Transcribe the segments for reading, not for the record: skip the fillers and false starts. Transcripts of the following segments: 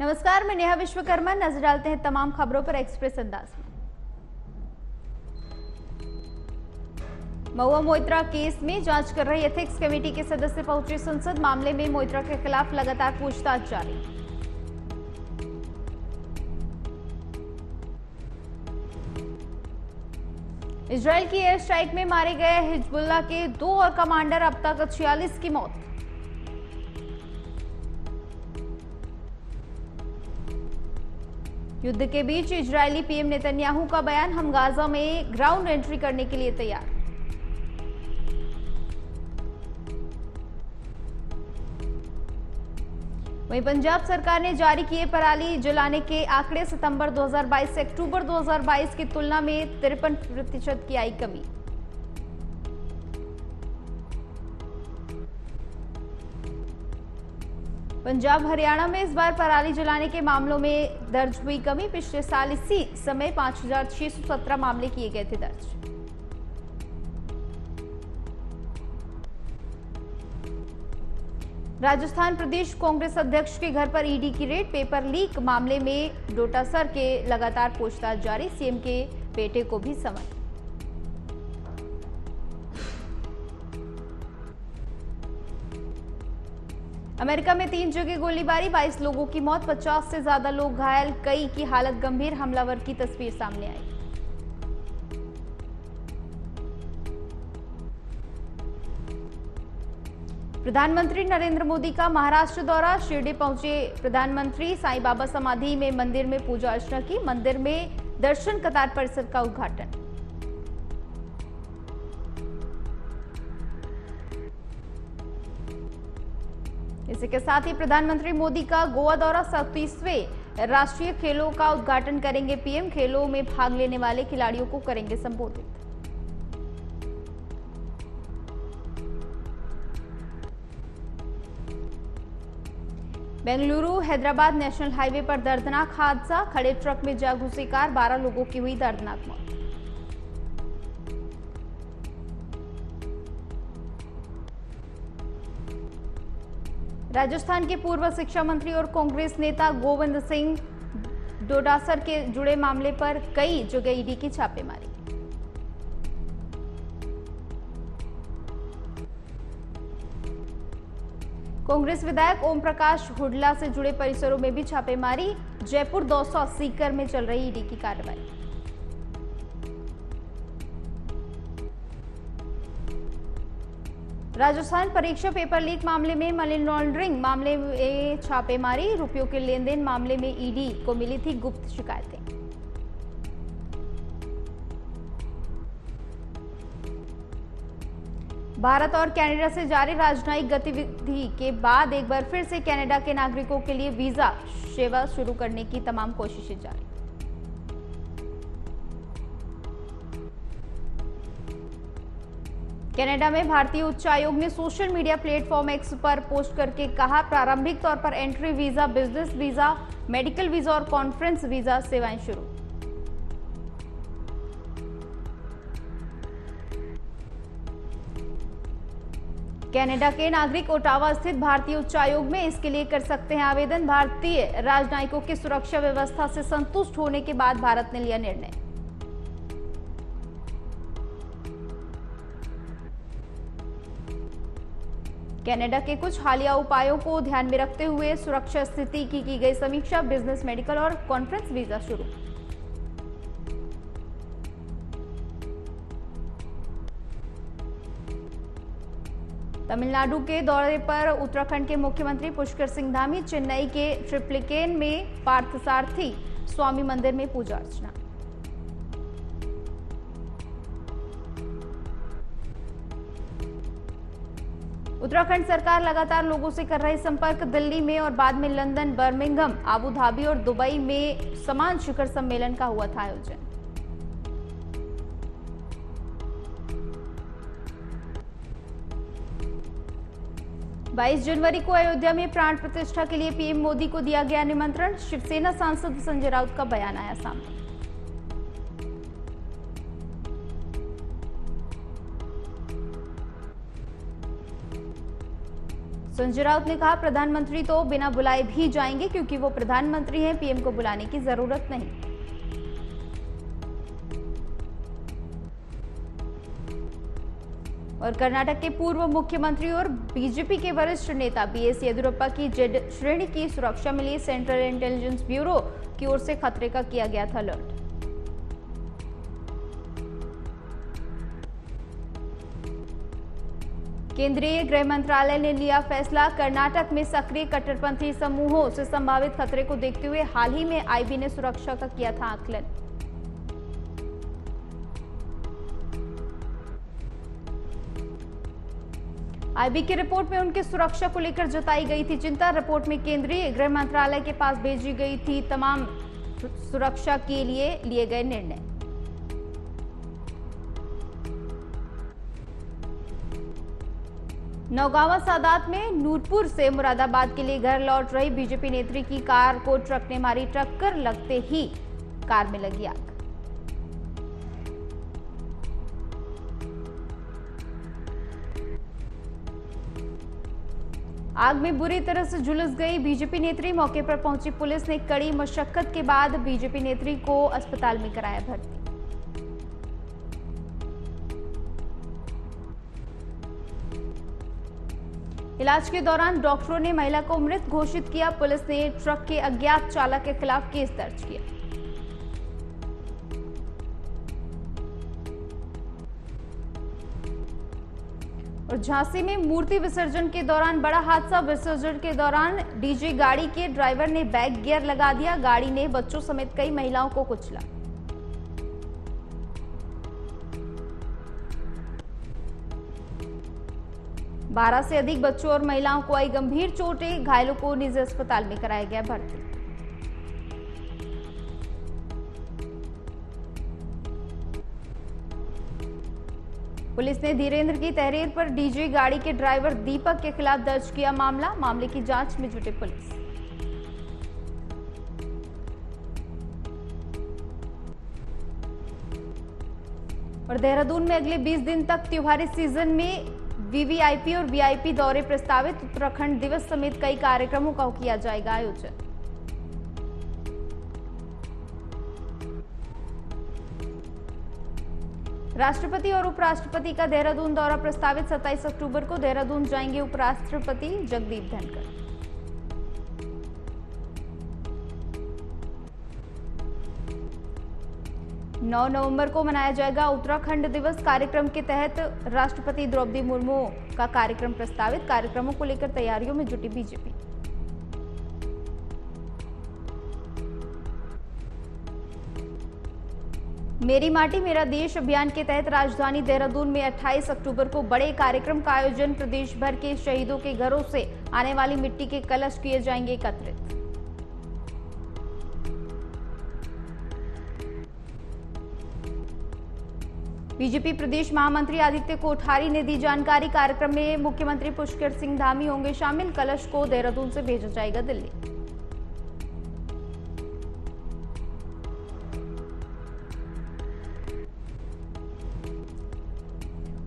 नमस्कार, मैं नेहा विश्वकर्मा। नजर डालते हैं तमाम खबरों पर एक्सप्रेस अंदाज में। महुआ मोइत्रा केस में जांच कर रही एथिक्स कमेटी के सदस्य पहुंचे संसद। मामले में मोइत्रा के खिलाफ लगातार पूछताछ जारी। इजरायल की एयर स्ट्राइक में मारे गए हिजबुल्लाह के 2 और कमांडर, अब तक 46 की मौत। युद्ध के बीच इजरायली पीएम नेतन्याहू का बयान, हम गाजा में ग्राउंड एंट्री करने के लिए तैयार। वहीं पंजाब सरकार ने जारी किए पराली जलाने के आंकड़े। सितंबर 2022 से अक्टूबर 2022 की तुलना में 53% की आई कमी। पंजाब हरियाणा में इस बार पराली जलाने के मामलों में दर्ज हुई कमी। पिछले साल इसी समय 5617 मामले किए गए थे दर्ज। राजस्थान प्रदेश कांग्रेस अध्यक्ष के घर पर ईडी की रेड। पेपर लीक मामले में डोटासर के लगातार पूछताछ जारी। सीएम के बेटे को भी समन। अमेरिका में 3 जगह गोलीबारी, 22 लोगों की मौत, 50 से ज्यादा लोग घायल, कई की हालत गंभीर। हमलावर की तस्वीर सामने आई। प्रधानमंत्री नरेंद्र मोदी का महाराष्ट्र दौरा। शिरडी पहुंचे प्रधानमंत्री। साईं बाबा समाधि में मंदिर में पूजा अर्चना की। मंदिर में दर्शन कतार परिसर का उद्घाटन। इसी के साथ ही प्रधानमंत्री मोदी का गोवा दौरा। 37वें राष्ट्रीय खेलों का उद्घाटन करेंगे पीएम। खेलों में भाग लेने वाले खिलाड़ियों को करेंगे संबोधित। बेंगलुरु हैदराबाद नेशनल हाईवे पर दर्दनाक हादसा। खड़े ट्रक में जा घुसी कार, 12 लोगों की हुई दर्दनाक मौत। राजस्थान के पूर्व शिक्षा मंत्री और कांग्रेस नेता गोविंद सिंह डोटासर के जुड़े मामले पर कई जगह ईडी की छापेमारी। कांग्रेस विधायक ओम प्रकाश हुड्डा से जुड़े परिसरों में भी छापेमारी। जयपुर 200 सीकर में चल रही ईडी की कार्रवाई। राजस्थान परीक्षा पेपर लीक मामले में मनी लॉन्ड्रिंग मामले में छापेमारी। रुपयों के लेन देन मामले में ईडी को मिली थी गुप्त शिकायतें। भारत और कनाडा से जारी राजनयिक गतिविधि के बाद एक बार फिर से कनाडा के नागरिकों के लिए वीजा सेवा शुरू करने की तमाम कोशिशें जारी। कनाडा में भारतीय उच्चायोग ने सोशल मीडिया प्लेटफॉर्म एक्स पर पोस्ट करके कहा, प्रारंभिक तौर पर entry visa, business visa, medical visa और कॉन्फ्रेंस वीजा सेवाएं शुरू। कनाडा के नागरिक ओटावा स्थित भारतीय उच्चायोग में इसके लिए कर सकते हैं आवेदन। भारतीय राजनयिकों की सुरक्षा व्यवस्था से संतुष्ट होने के बाद भारत ने लिया निर्णय। कनाडा के कुछ हालिया उपायों को ध्यान में रखते हुए सुरक्षा स्थिति की गई समीक्षा। बिजनेस, मेडिकल और कॉन्फ्रेंस वीजा शुरू। तमिलनाडु के दौरे पर उत्तराखंड के मुख्यमंत्री पुष्कर सिंह धामी। चेन्नई के ट्रिप्लिकेन में पार्थसारथी स्वामी मंदिर में पूजा अर्चना। उत्तराखंड सरकार लगातार लोगों से कर रही संपर्क। दिल्ली में और बाद में लंदन, बर्मिंघम, आबू धाबी और दुबई में समान शिखर सम्मेलन का हुआ था आयोजन। बाईस जनवरी को अयोध्या में प्राण प्रतिष्ठा के लिए पीएम मोदी को दिया गया निमंत्रण। शिवसेना सांसद संजय राउत का बयान आया सामने। संजय राउत ने कहा, प्रधानमंत्री तो बिना बुलाए भी जाएंगे क्योंकि वो प्रधानमंत्री हैं, पीएम को बुलाने की जरूरत नहीं। और कर्नाटक के पूर्व मुख्यमंत्री और बीजेपी के वरिष्ठ नेता बीएस येदियुरप्पा की जेड श्रेणी की सुरक्षा मिली। सेंट्रल इंटेलिजेंस ब्यूरो की ओर से खतरे का किया गया था अलर्ट। केंद्रीय गृह मंत्रालय ने लिया फैसला, कर्नाटक में सक्रिय कट्टरपंथी समूहों से संभावित खतरे को देखते हुए हाल ही में आईबी ने सुरक्षा का किया था आकलन। आईबी की रिपोर्ट में उनकी सुरक्षा को लेकर जताई गई थी चिंता। रिपोर्ट में केंद्रीय गृह मंत्रालय के पास भेजी गई थी तमाम सुरक्षा के लिए गए निर्णय। नौगांवा सादात में नूरपुर से मुरादाबाद के लिए घर लौट रही बीजेपी नेत्री की कार को ट्रक ने मारी टक्कर, लगते ही कार में लगी आग। आग में बुरी तरह से झुलस गई बीजेपी नेत्री। मौके पर पहुंची पुलिस ने कड़ी मशक्कत के बाद बीजेपी नेत्री को अस्पताल में कराया भर्ती। इलाज के दौरान डॉक्टरों ने महिला को मृत घोषित किया। पुलिस ने ट्रक के अज्ञात चालक के खिलाफ केस दर्ज किया। और झांसी में मूर्ति विसर्जन के दौरान बड़ा हादसा। विसर्जन के दौरान डीजे गाड़ी के ड्राइवर ने बैक गियर लगा दिया। गाड़ी ने बच्चों समेत कई महिलाओं को कुचला। बारह से अधिक बच्चों और महिलाओं को आई गंभीर चोटें। घायलों को निजी अस्पताल में कराया गया भर्ती। पुलिस ने धीरेन्द्र की तहरीर पर डीजे गाड़ी के ड्राइवर दीपक के खिलाफ दर्ज किया मामला। मामले की जांच में जुटी पुलिस। और देहरादून में अगले 20 दिन तक त्योहारी सीजन में वीवीआईपी और वीआईपी दौरे प्रस्तावित। उत्तराखंड दिवस समेत कई कार्यक्रमों का किया जाएगा आयोजन। राष्ट्रपति और उपराष्ट्रपति का देहरादून दौरा प्रस्तावित। 27 अक्टूबर को देहरादून जाएंगे उपराष्ट्रपति जगदीप धनखड़। नौ नवंबर को मनाया जाएगा उत्तराखंड दिवस। कार्यक्रम के तहत राष्ट्रपति द्रौपदी मुर्मू का कार्यक्रम प्रस्तावित। कार्यक्रमों को लेकर तैयारियों में जुटी बीजेपी। मेरी माटी मेरा देश अभियान के तहत राजधानी देहरादून में 28 अक्टूबर को बड़े कार्यक्रम का आयोजन। प्रदेश भर के शहीदों के घरों से आने वाली मिट्टी के कलश किए जाएंगे एकत्रित। बीजेपी प्रदेश महामंत्री आदित्य कोठारी ने दी जानकारी। कार्यक्रम में मुख्यमंत्री पुष्कर सिंह धामी होंगे शामिल। कलश को देहरादून से भेजा जाएगा दिल्ली।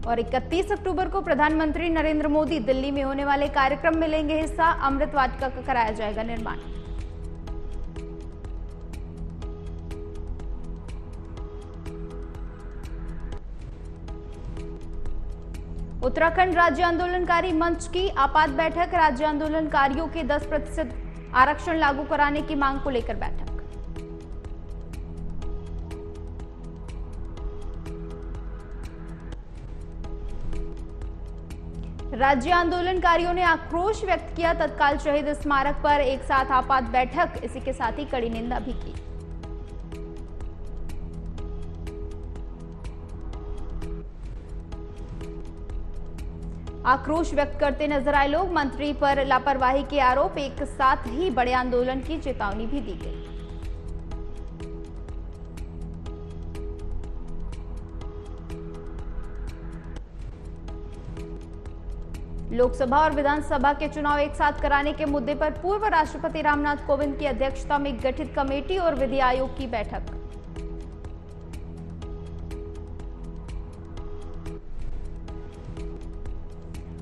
और 31 अक्टूबर को प्रधानमंत्री नरेंद्र मोदी दिल्ली में होने वाले कार्यक्रम में लेंगे हिस्सा। अमृत वाटिका का कराया जाएगा निर्माण। उत्तराखंड राज्य आंदोलनकारी मंच की आपात बैठक। राज्य आंदोलनकारियों के 10% आरक्षण लागू कराने की मांग को लेकर बैठक। राज्य आंदोलनकारियों ने आक्रोश व्यक्त किया। तत्काल शहीद स्मारक पर एक साथ आपात बैठक। इसी के साथ ही कड़ी निंदा भी की। आक्रोश व्यक्त करते नजर आए लोग। मंत्री पर लापरवाही के आरोप। एक साथ ही बड़े आंदोलन की चेतावनी भी दी गई। लोकसभा और विधानसभा के चुनाव एक साथ कराने के मुद्दे पर पूर्व राष्ट्रपति रामनाथ कोविंद की अध्यक्षता में गठित कमेटी और विधि आयोग की बैठक।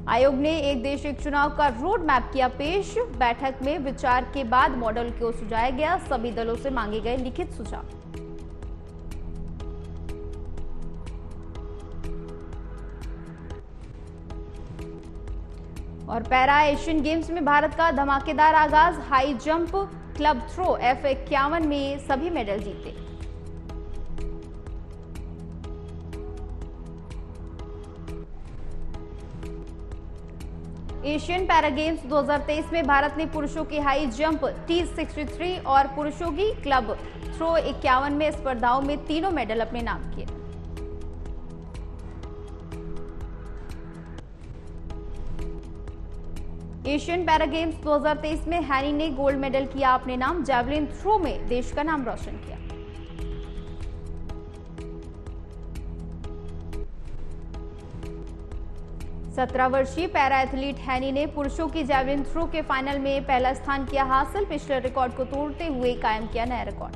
आयोग ने एक देश एक चुनाव का रोड मैप किया पेश। बैठक में विचार के बाद मॉडल को सुझाया गया। सभी दलों से मांगे गए लिखित सुझाव। और पैरा एशियन गेम्स में भारत का धमाकेदार आगाज। High jump, club throw, F51 में सभी मेडल जीते। एशियन पैरा गेम्स 2023 में भारत ने पुरुषों की हाई जंप T63 और पुरुषों की क्लब थ्रो 51 में स्पर्धाओं में तीनों मेडल अपने नाम किए। एशियन पैरा गेम्स 2023 में हैनी ने गोल्ड मेडल किया अपने नाम। जैवलिन थ्रो में देश का नाम रोशन किया। सत्रह वर्षीय पैरा एथलीट हैनी ने पुरुषों की जैवलिन थ्रो के फाइनल में पहला स्थान किया हासिल। पिछले रिकॉर्ड को तोड़ते हुए कायम किया नया रिकॉर्ड।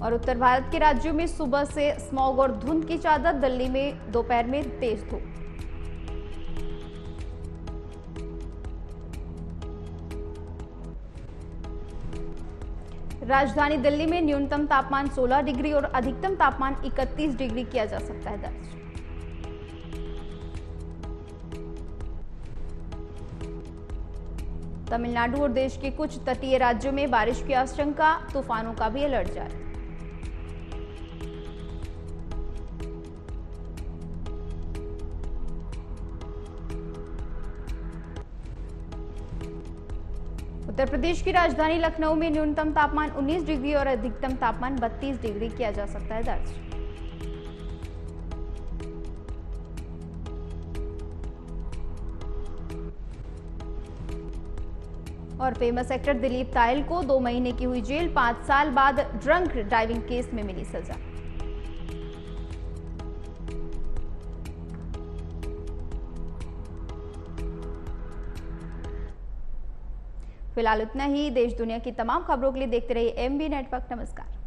और उत्तर भारत के राज्यों में सुबह से स्मॉग और धुंध की चादर। दिल्ली में दोपहर में तेज धूप। राजधानी दिल्ली में न्यूनतम तापमान 16 डिग्री और अधिकतम तापमान 31 डिग्री किया जा सकता है दर्ज। तमिलनाडु और देश के कुछ तटीय राज्यों में बारिश की आशंका। तूफानों का भी अलर्ट जारी। उत्तर प्रदेश की राजधानी लखनऊ में न्यूनतम तापमान 19 डिग्री और अधिकतम तापमान 32 डिग्री किया जा सकता है दर्ज। और फेमस एक्टर दिलीप तायल को 2 महीने की हुई जेल। 5 साल बाद ड्रंक ड्राइविंग केस में मिली सजा। फिलहाल इतना ही। देश दुनिया की तमाम खबरों के लिए देखते रहिए MB नेटवर्क। नमस्कार।